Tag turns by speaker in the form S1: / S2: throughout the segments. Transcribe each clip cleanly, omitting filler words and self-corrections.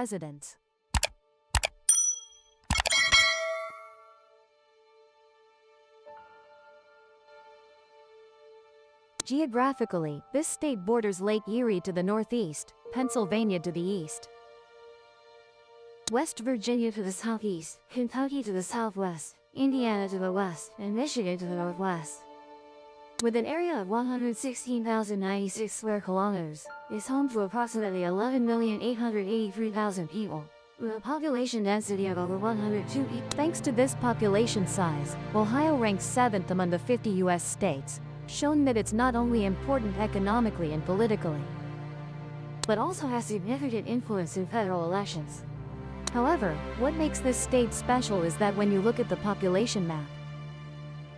S1: presidents. Geographically, this state borders Lake Erie to the northeast, Pennsylvania to the east, West Virginia to the southeast, Kentucky to the southwest, Indiana to the west, and Michigan to the northwest. With an area of 116,096 square kilometers, is home to approximately 11,883,000 people, with a population density of over 102 people. Thanks to this population size, Ohio ranks 7th among the 50 U.S. states, showing that it's not only important economically and politically, but also has significant influence in federal elections. However, what makes this state special is that when you look at the population map,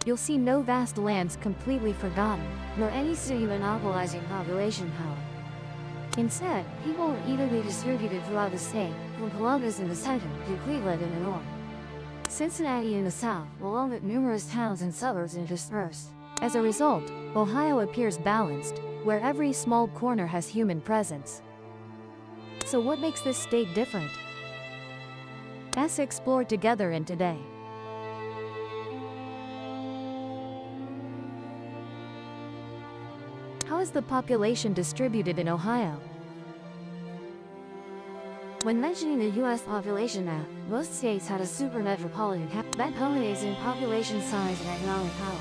S1: you'll see no vast lands completely forgotten, nor any city monopolizing population power. Instead, people are evenly distributed throughout the state, from Columbus in the center to Cleveland in the north, Cincinnati in the south, along with numerous towns and suburbs interspersed. As a result, Ohio appears balanced, where every small corner has human presence. So what makes this state different? Let's explore together in today. How is the population distributed in Ohio? When mentioning the U.S. population map, most states had a supermetropolitan cap that culminates in population size and economic power.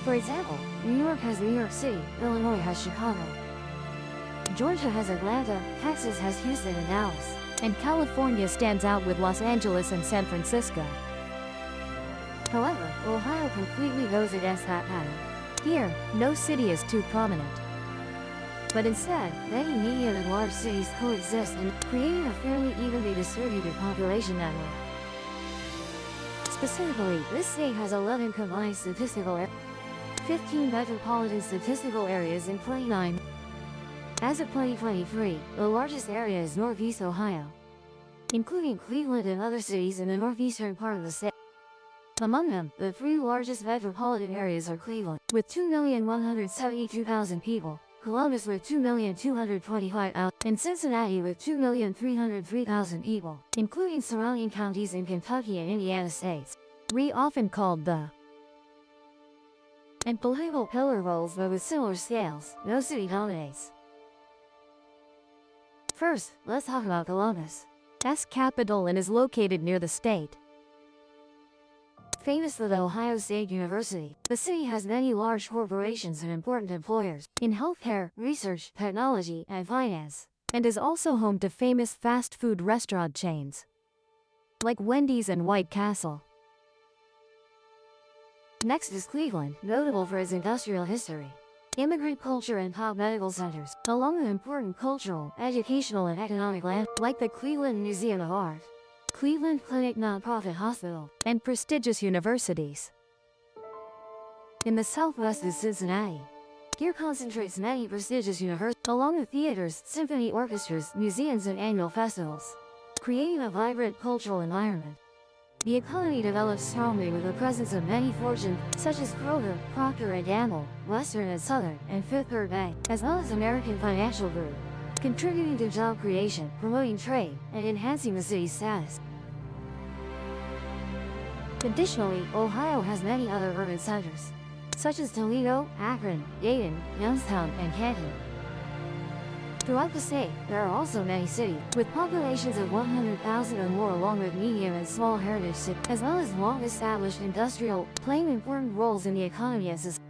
S1: For example, New York has New York City, Illinois has Chicago, Georgia has Atlanta, Texas has Houston and Dallas, and California stands out with Los Angeles and San Francisco. However, Ohio completely goes against that pattern. Here, no city is too prominent, but instead, many medium and large cities coexist and creating a fairly evenly distributed population network. Specifically, this state has 11 combined statistical areas, 15 metropolitan statistical areas in 29. As of 2023, the largest area is Northeast Ohio, including Cleveland and other cities in the northeastern part of the state. Among them, the three largest metropolitan areas are Cleveland, with 2,172,000 people, Columbus with 2,225,000, and Cincinnati with 2,303,000 people, including surrounding counties in Kentucky and Indiana states. Often called the and political pillar roles, but with similar scales, no city dominates. First, let's talk about Columbus. Its capital and is located near the state. Famous for the Ohio State University, the city has many large corporations and important employers in healthcare, research, technology, and finance, and is also home to famous fast food restaurant chains like Wendy's and White Castle. Next is Cleveland, notable for its industrial history, immigrant culture, and top medical centers, along with important cultural, educational, and economic land like the Cleveland Museum of Art, Cleveland Clinic nonprofit hospital, and prestigious universities. In the southwest is Cincinnati. Here concentrates many prestigious universities, along with theaters, symphony orchestras, museums, and annual festivals, creating a vibrant cultural environment. The economy develops strongly with the presence of many fortunes, such as Kroger, Procter & Gamble, Western and Southern, and Fifth Third Bank, as well as American Financial Group, contributing to job creation, promoting trade, and enhancing the city's status. Additionally, Ohio has many other urban centers, such as Toledo, Akron, Dayton, Youngstown, and Canton. Throughout the state, there are also many cities, with populations of 100,000 or more, along with medium and small heritage cities, as well as long-established industrial, playing important roles in the economy and society.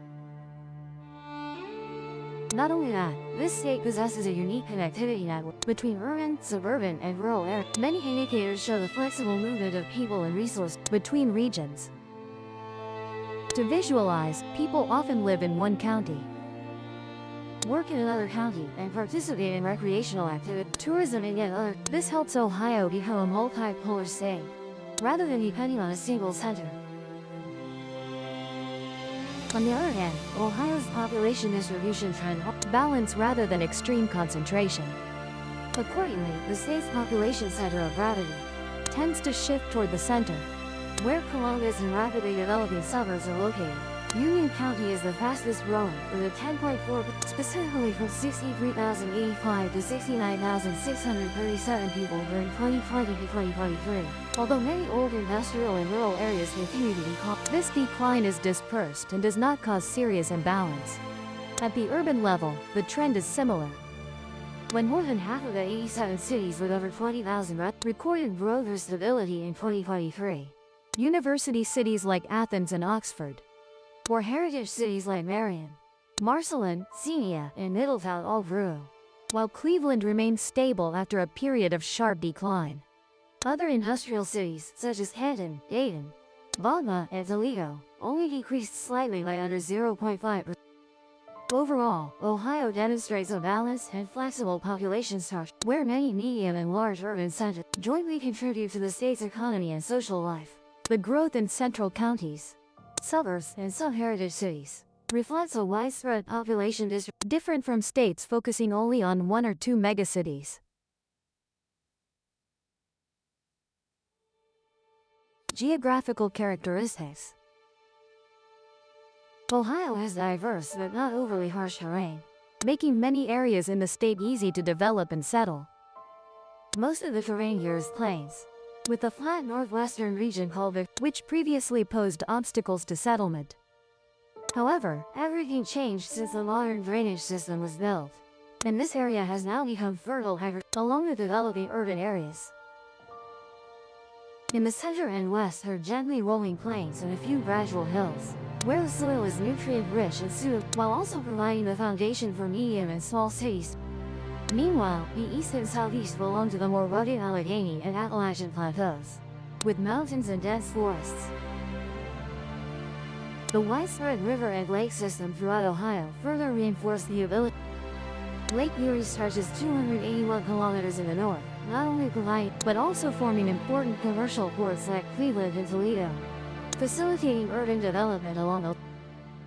S1: Not only that, this state possesses a unique connectivity network between urban, suburban, and rural areas. Many indicators show the flexible movement of people and resources between regions. To visualize, people often live in one county, work in another county, and participate in recreational activity, tourism, and yet other. This helps Ohio become a multipolar state, rather than depending on a single center. On the other hand, Ohio's population distribution trend balance rather than extreme concentration. Accordingly, the state's population center of gravity tends to shift toward the center, where Columbus and rapidly developing suburbs are located. Union County is the fastest growing, with a 10.4%, specifically from 63,085 to 69,637 people during 2020 to 2023. Although many old industrial and rural areas continue to decline, this decline is dispersed and does not cause serious imbalance. At the urban level, the trend is similar. When more than half of the 87 cities with over 20,000 recorded growth or stability in 2023. University cities like Athens and Oxford, or heritage cities like Marion, Marceline, Xenia, and Middletown all grew, while Cleveland remained stable after a period of sharp decline. Other industrial cities, such as Canton, Dayton, Baltimore, and Toledo, only decreased slightly by under 0.5%. Overall, Ohio demonstrates a balanced and flexible population structure, where many medium and large urban centers jointly contribute to the state's economy and social life. The growth in central counties, suburbs, and some heritage cities reflects a widespread population distribution, different from states focusing only on one or two megacities. Geographical characteristics. Ohio has diverse but not overly harsh terrain, making many areas in the state easy to develop and settle. Most of the terrain here is plains, with a flat northwestern region called which previously posed obstacles to settlement. However, everything changed since the modern drainage system was built, and this area has now become fertile along the developing urban areas. In the center and west are gently rolling plains and a few gradual hills, where the soil is nutrient-rich and suitable, while also providing the foundation for medium and small cities. Meanwhile, the east and southeast belong to the more rugged Allegheny and Appalachian plateaus, with mountains and dense forests. The widespread river and lake system throughout Ohio further reinforced the ability. Lake Erie stretches 281 kilometers in the north, not only providing, but also forming important commercial ports like Cleveland and Toledo, facilitating urban development along the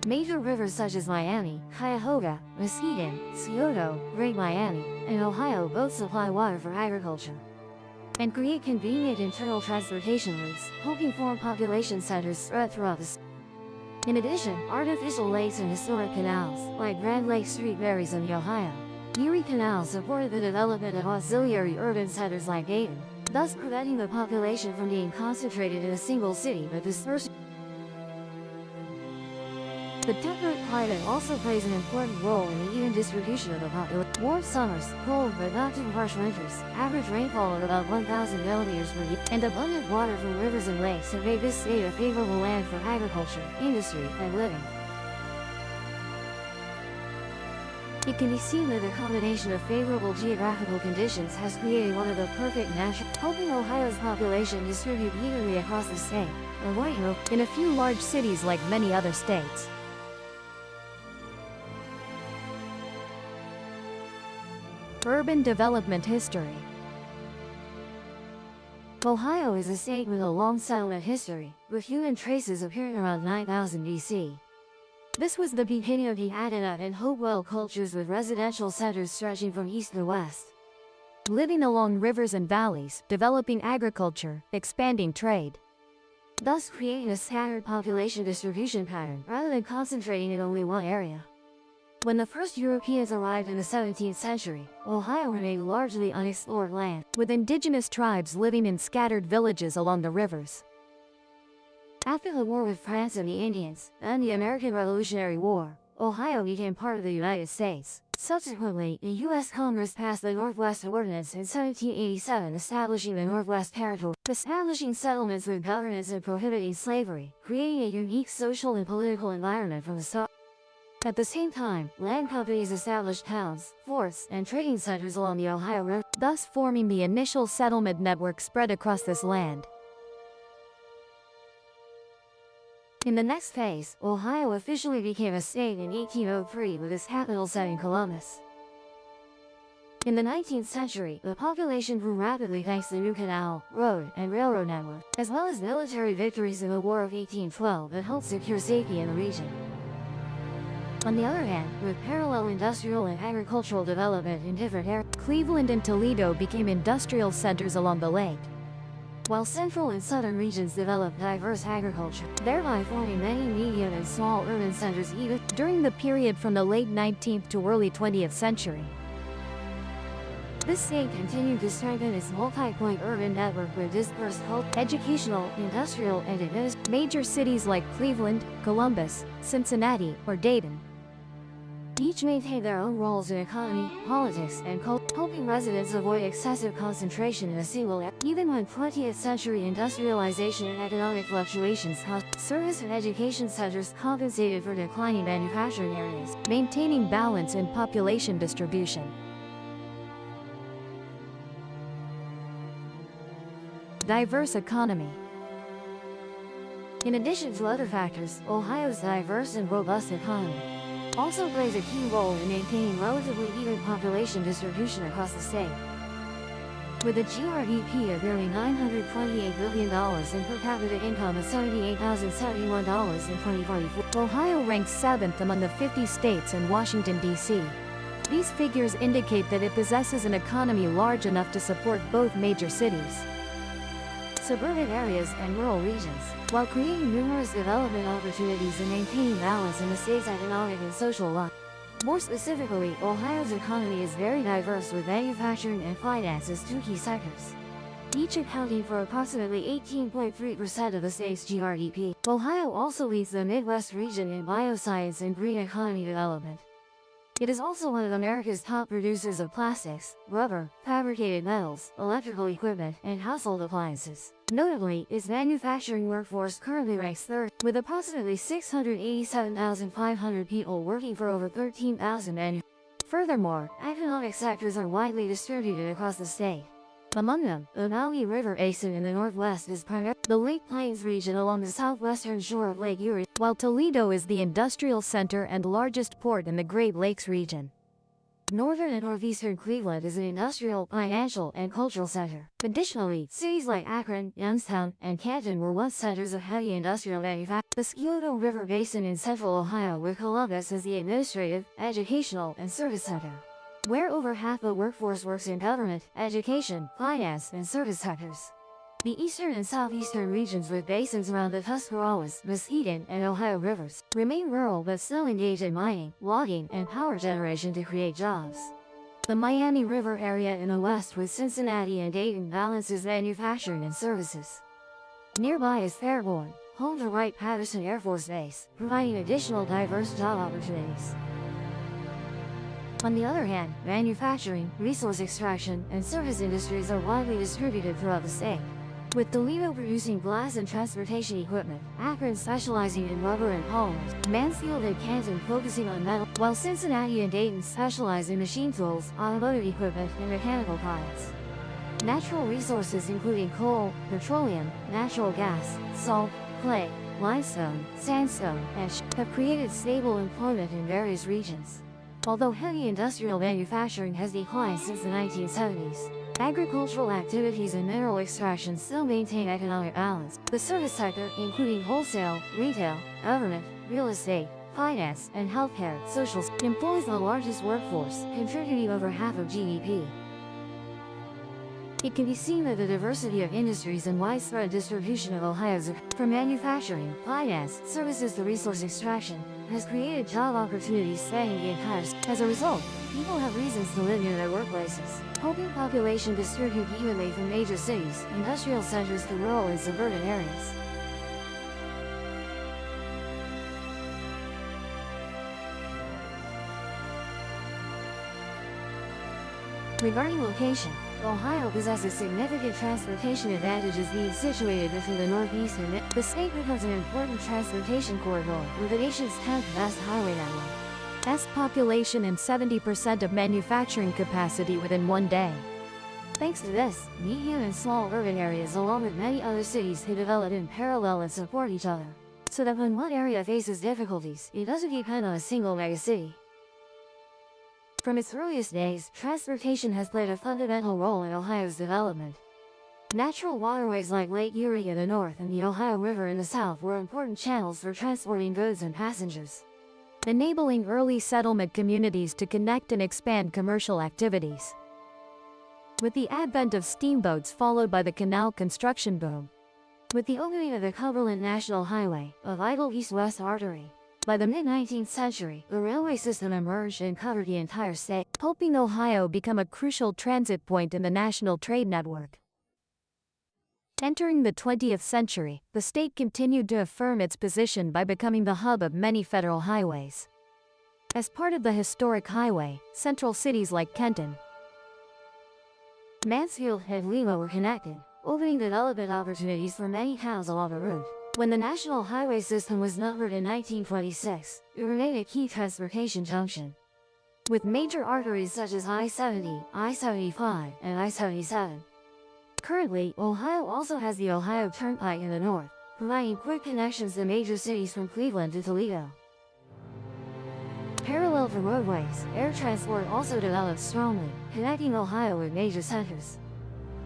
S1: major rivers such as Miami, Cuyahoga, Muskegon, Scioto, Great Miami, and Ohio both supply water for agriculture and create convenient internal transportation routes, helping form population centers spread throughout the state. In addition, artificial lakes and historic canals, like Grand Lake Street varies in the Ohio Erie Canal, supported the development of auxiliary urban centers like Dayton, thus preventing the population from being concentrated in a single city but dispersed. The temperate climate also plays an important role in the even distribution of the population. Warm summers, cold but not too harsh winters, average rainfall of about 1,000 millimeters per year, and abundant water from rivers and lakes have made this state a favorable land for agriculture, industry, and living. It can be seen that the combination of favorable geographical conditions has created one of the perfect natural, helping Ohio's population distribute evenly across the state, in a few large cities like many other states. Urban development history. Ohio is a state with a long settlement history, with human traces appearing around 9000 BC. This was the beginning of the Adena and Hopewell cultures, with residential centers stretching from east to west, living along rivers and valleys, developing agriculture, expanding trade, thus creating a scattered population distribution pattern rather than concentrating in only one area. When the first Europeans arrived in the 17th century, Ohio remained largely unexplored land, with indigenous tribes living in scattered villages along the rivers. After the war with France and the Indians, and the American Revolutionary War, Ohio became part of the United States. Subsequently, the U.S. Congress passed the Northwest Ordinance in 1787, establishing the Northwest Territory, establishing settlements with governance and prohibiting slavery, creating a unique social and political environment from the start. At the same time, land companies established towns, forts, and trading centers along the Ohio River, thus forming the initial settlement network spread across this land. In the next phase, Ohio officially became a state in 1803 with its capital set in Columbus. In the 19th century, the population grew rapidly thanks to the new canal, road, and railroad network, as well as military victories in the War of 1812 that helped secure safety in the region. On the other hand, with parallel industrial and agricultural development in different areas, Cleveland and Toledo became industrial centers along the lake. while central and southern regions developed diverse agriculture, thereby forming many medium and small urban centers even during the period from the late 19th to early 20th century. This state continued to strengthen its multi-point urban network with dispersed educational, industrial, and administrative major cities like Cleveland, Columbus, Cincinnati, or Dayton. Each maintained their own roles in economy, politics, and culture, helping residents avoid excessive concentration in a single area. Even when 20th century industrialization and economic fluctuations caused service and education centers compensated for declining manufacturing areas, maintaining balance in population distribution. Diverse economy. In addition to other factors, Ohio's diverse and robust economy also plays a key role in maintaining relatively even population distribution across the state. With a GRDP of nearly $928 billion and per capita income of $78,071 in 2024, Ohio ranks 7th among the 50 states and Washington, D.C. These figures indicate that it possesses an economy large enough to support both major cities, suburban areas, and rural regions, while creating numerous development opportunities and maintaining balance in the state's economic and social life. More specifically, Ohio's economy is very diverse, with manufacturing and finance as two key sectors, each accounting for approximately 18.3% of the state's GRDP. Ohio also leads the Midwest region in bioscience and green economy development. It is also one of America's top producers of plastics, rubber, fabricated metals, electrical equipment, and household appliances. Notably, its manufacturing workforce currently ranks third, with approximately 687,500 people working for over 13,000 manufacturers. Furthermore, economic sectors are widely distributed across the state. Among them, the Maui River Basin in the northwest is primarily the Lake Plains region along the southwestern shore of Lake Erie, while Toledo is the industrial center and largest port in the Great Lakes region. Northern and northeastern Cleveland is an industrial, financial, and cultural center. Additionally, cities like Akron, Youngstown, and Canton were once centers of heavy industrial manufacturing. The Scioto River Basin in central Ohio, with Columbus as the administrative, educational, and service center, where over half the workforce works in government, education, finance, and service sectors. The eastern and southeastern regions, with basins around the Tuscarawas, Muskegon, and Ohio rivers, remain rural but still engage in mining, logging, and power generation to create jobs. The Miami River area in the west, with Cincinnati and Dayton, balances manufacturing and services. Nearby is Fairborn, home to Wright-Patterson Air Force Base, providing additional diverse job opportunities. On the other hand, manufacturing, resource extraction, and service industries are widely distributed throughout the state, with Toledo producing glass and transportation equipment, Akron specializing in rubber and polymers, Mansfield and Canton focusing on metal, while Cincinnati and Dayton specialize in machine tools, automotive equipment, and mechanical products. Natural resources including coal, petroleum, natural gas, salt, clay, limestone, sandstone, and have created stable employment in various regions. Although heavy industrial manufacturing has declined since the 1970s, agricultural activities and mineral extraction still maintain economic balance. The service sector, including wholesale, retail, government, real estate, finance, and healthcare, social, employs the largest workforce, contributing over half of GDP. It can be seen that the diversity of industries and widespread distribution of Ohio's, from manufacturing, finance, services to resource extraction, has created job opportunities spanning the entire state. As a result, people have reasons to live near their workplaces, helping population distribute evenly from major cities, industrial centers to rural and suburban areas. Regarding location, Ohio possesses significant transportation advantages, being situated between the Northeast and the state becomes an important transportation corridor, with the nation's 10th best highway network, best population, and 70% of manufacturing capacity within one day. Thanks to this, medium and small urban areas along with many other cities can develop in parallel and support each other, so that when one area faces difficulties, it doesn't depend on a single megacity. From its earliest days, transportation has played a fundamental role in Ohio's development. Natural waterways like Lake Erie in the north and the Ohio River in the south were important channels for transporting goods and passengers, enabling early settlement communities to connect and expand commercial activities. with the advent of steamboats followed by the canal construction boom. With the opening of the Cumberland National Highway, a vital east-west artery, by the mid-19th century, the railway system emerged and covered the entire state, helping Ohio become a crucial transit point in the national trade network. Entering the 20th century, the state continued to affirm its position by becoming the hub of many federal highways. As part of the historic highway, central cities like Kenton, Mansfield, and Lima were connected, opening development opportunities for many towns along the route. When the national highway system was numbered in 1926, it remained a key transportation junction, with major arteries such as I-70, I-75, and I-77. Currently, Ohio also has the Ohio Turnpike in the north, providing quick connections to major cities from Cleveland to Toledo. Parallel to roadways, air transport also developed strongly, connecting Ohio with major centers.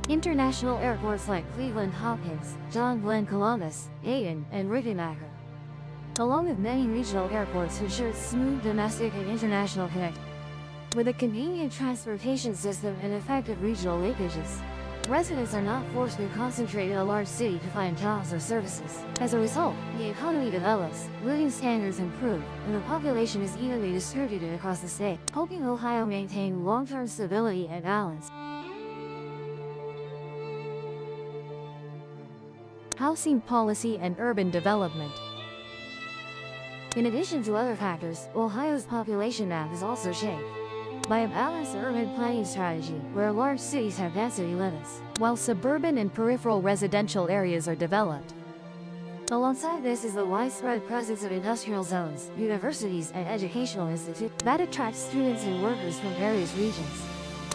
S1: International airports like Cleveland Hopkins, John Glenn Columbus, Dayton, and Rickenbacker, along with many regional airports, ensured smooth domestic and international connectivity. With a convenient transportation system and effective regional linkages, residents are not forced to concentrate in a large city to find jobs or services. As a result, the economy develops, living standards improve, and the population is evenly distributed across the state, helping Ohio maintain long-term stability and balance. Housing policy and urban development. In addition to other factors, Ohio's population map is also shaped by a balanced urban planning strategy where large cities have density limits, while suburban and peripheral residential areas are developed. Alongside this is the widespread presence of industrial zones, universities, and educational institutes that attract students and workers from various regions.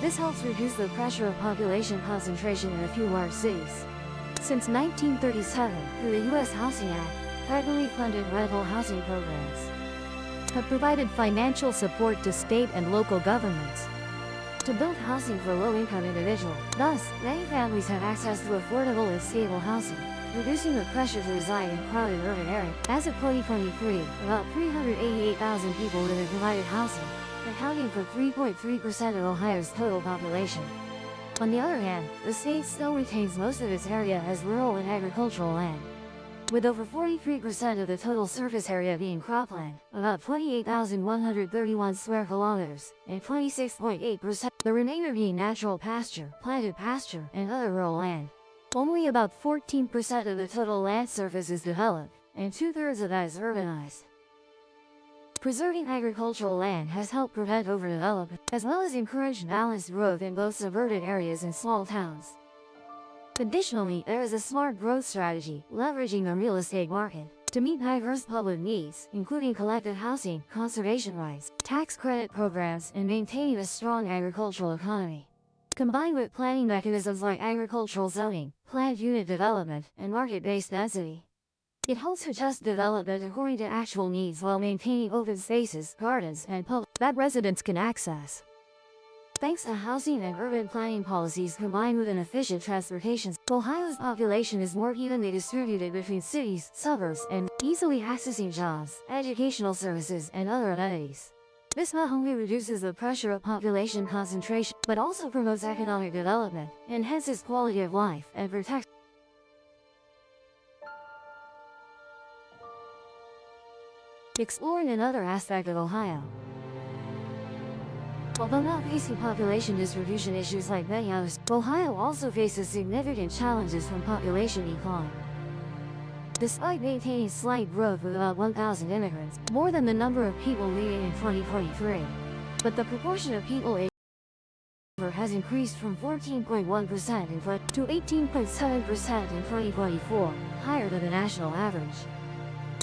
S1: This helps reduce the pressure of population concentration in a few large cities. Since 1937, through the U.S. Housing Act, federally funded rental housing programs have provided financial support to state and local governments to build housing for low-income individuals. Thus, many families have access to affordable and stable housing, reducing the pressure to reside in crowded urban areas. As of 2023, about 388,000 people live in provided housing, accounting for 3.3% of Ohio's total population. On the other hand, the state still retains most of its area as rural and agricultural land, with over 43% of the total surface area being cropland, about 28,131 square kilometers, and 26.8%, the remainder being natural pasture, planted pasture, and other rural land. Only about 14% of the total land surface is developed, and 2/3 of that is urbanized. Preserving agricultural land has helped prevent overdevelopment, as well as encouraged balanced growth in both suburban areas and small towns. Additionally, there is a smart growth strategy, leveraging the real estate market to meet diverse public needs, including collective housing, conservation rights, tax credit programs, and maintaining a strong agricultural economy. Combined with planning mechanisms like agricultural zoning, planned unit development, and market-based density, it helps adjust development according to actual needs while maintaining open spaces, gardens, and public that residents can access. Thanks to housing and urban planning policies combined with an efficient transportation, Ohio's population is more evenly distributed between cities, suburbs, and easily accessing jobs, educational services, and other amenities. This not only reduces the pressure of population concentration, but also promotes economic development, enhances quality of life, and protects. Exploring another aspect of Ohio. Although not facing population distribution issues like many others, Ohio also faces significant challenges from population decline. Despite maintaining slight growth with about 1,000 immigrants, more than the number of people leaving in 2023, but the proportion of people aged over has increased from 14.1% to 18.7% in 2024, higher than the national average.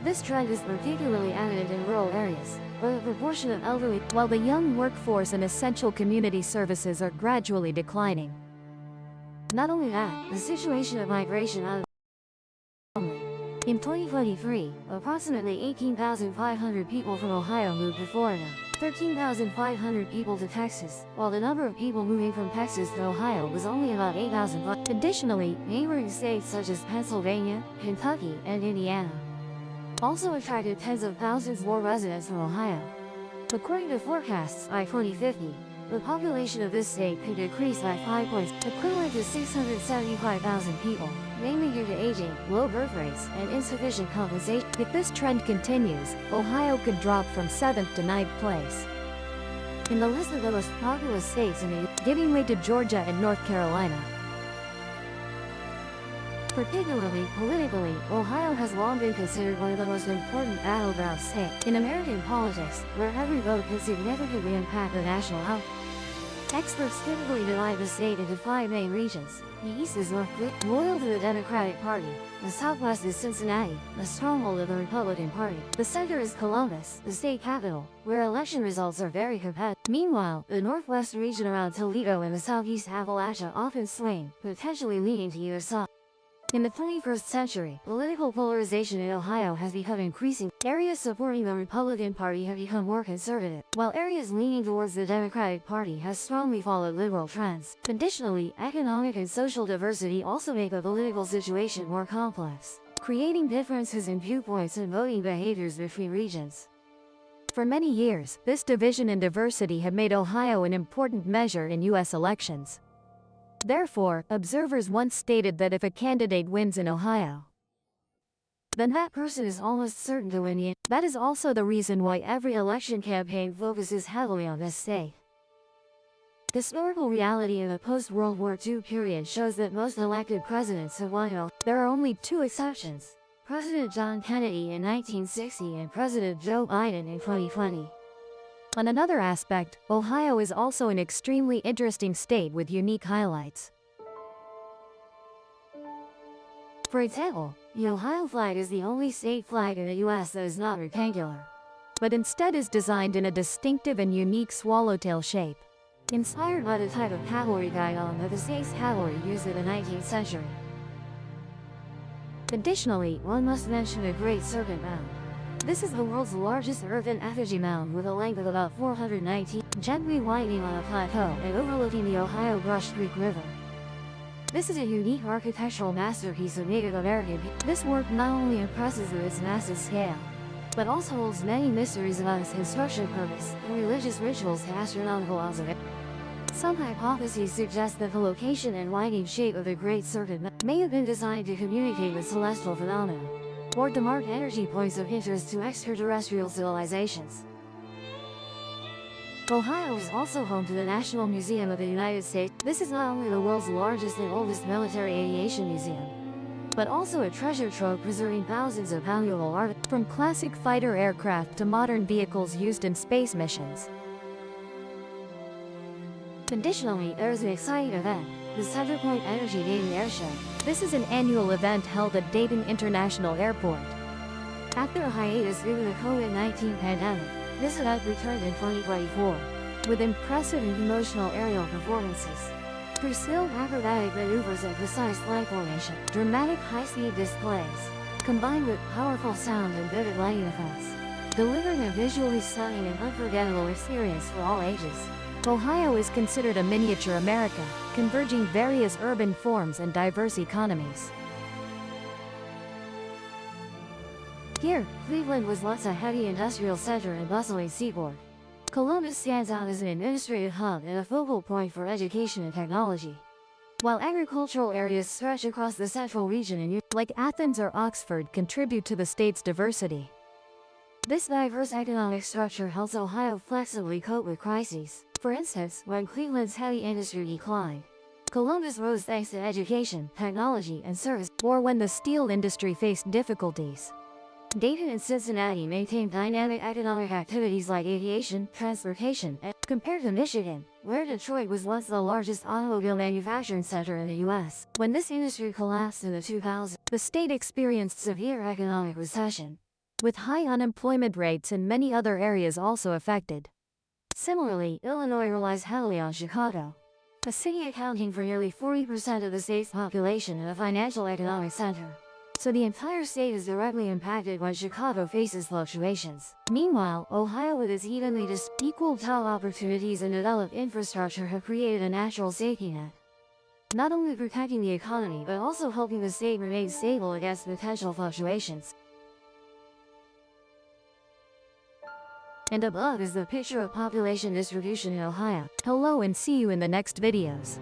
S1: This trend is particularly evident in rural areas, where the proportion of elderly, while the young workforce and essential community services are gradually declining. Not only that, the situation of migration out of in 2023, approximately 18,500 people from Ohio moved to Florida, 13,500 people to Texas, while the number of people moving from Texas to Ohio was only about 8,000. Additionally, neighboring states such as Pennsylvania, Kentucky, and Indiana also attracted tens of thousands more residents from Ohio. According to forecasts, by 2050, the population of this state could decrease by 5 points, equivalent to 675,000 people, mainly due to aging, low birth rates, and insufficient compensation. If this trend continues, Ohio could drop from 7th to 9th place in the list of the most populous states in the U.S., giving way to Georgia and North Carolina. Particularly politically, Ohio has long been considered one of the most important battleground states in American politics, where every vote can significantly impact the national outcome. Experts typically divide the state into 5 main regions. The East is loyal to the Democratic Party. The Southwest is Cincinnati, the stronghold of the Republican Party. The center is Columbus, the state capital, where election results are very competitive. Meanwhile, the Northwest region around Toledo and the Southeast Appalachia often swing, potentially leaning to either side. In the 21st century, political polarization in Ohio has become increasing. Areas supporting the Republican Party have become more conservative, while areas leaning towards the Democratic Party have strongly followed liberal trends. Additionally, economic and social diversity also make the political situation more complex, creating differences in viewpoints and voting behaviors between regions. For many years, this division and diversity have made Ohio an important measure in U.S. elections. Therefore, observers once stated that if a candidate wins in Ohio, then that person is almost certain to win. That is also the reason why every election campaign focuses heavily on this state. Historical reality in the post-World War II period shows that most elected presidents have won. There are only 2 exceptions: President John Kennedy in 1960 and President Joe Biden in 2020. On another aspect, Ohio is also an extremely interesting state with unique highlights. For example, the Ohio flag is the only state flag in the U.S. that is not rectangular, but instead is designed in a distinctive and unique swallowtail shape, inspired by the type of cavalry guidon that the state's cavalry used in the 19th century. Additionally, one must mention the Great Serpent Mound. This is the world's largest earthen effigy mound with a length of about 419, gently winding on a plateau and overlooking the Ohio Brush Creek River. This is a unique architectural masterpiece of Native American people. This work not only impresses with its massive scale, but also holds many mysteries about its construction purpose and religious rituals to astronomical observation. Some hypotheses suggest that the location and winding shape of the Great Serpent may have been designed to communicate with celestial phenomena, or to mark energy points of interest to extraterrestrial civilizations. Ohio is also home to the National Museum of the United States. This is not only the world's largest and oldest military aviation museum, but also a treasure trove preserving thousands of valuable art, from classic fighter aircraft to modern vehicles used in space missions. Additionally, there is an exciting event, the Centerpoint Energy Dayton Air Show. This is an annual event held at Dayton International Airport. After a hiatus due to the COVID-19 pandemic, this event returned in 2024, with impressive and emotional aerial performances, precision acrobatic maneuvers and precise flight formation, dramatic high-speed displays, combined with powerful sound and vivid lighting effects, delivering a visually stunning and unforgettable experience for all ages. Ohio is considered a miniature America, converging various urban forms and diverse economies. Here, Cleveland was once a heavy industrial center and bustling seaport. Columbus stands out as an administrative hub and a focal point for education and technology, while agricultural areas stretch across the central region and like Athens or Oxford contribute to the state's diversity. This diverse economic structure helps Ohio flexibly cope with crises. For instance, when Cleveland's heavy industry declined, Columbus rose thanks to education, technology, and service, or when the steel industry faced difficulties. Dayton and Cincinnati maintained dynamic economic activities like aviation, transportation, and compared to Michigan, where Detroit was once the largest automobile manufacturing center in the U.S. When this industry collapsed in the 2000s, the state experienced severe economic recession, with high unemployment rates and many other areas also affected. Similarly, Illinois relies heavily on Chicago, a city accounting for nearly 40% of the state's population and a financial economic center. So the entire state is directly impacted when Chicago faces fluctuations. Meanwhile, Ohio with its evenly equal job opportunities and developed infrastructure have created a natural safety net, not only protecting the economy but also helping the state remain stable against potential fluctuations. And above is the picture of population distribution in Ohio. Hello and see you in the next videos.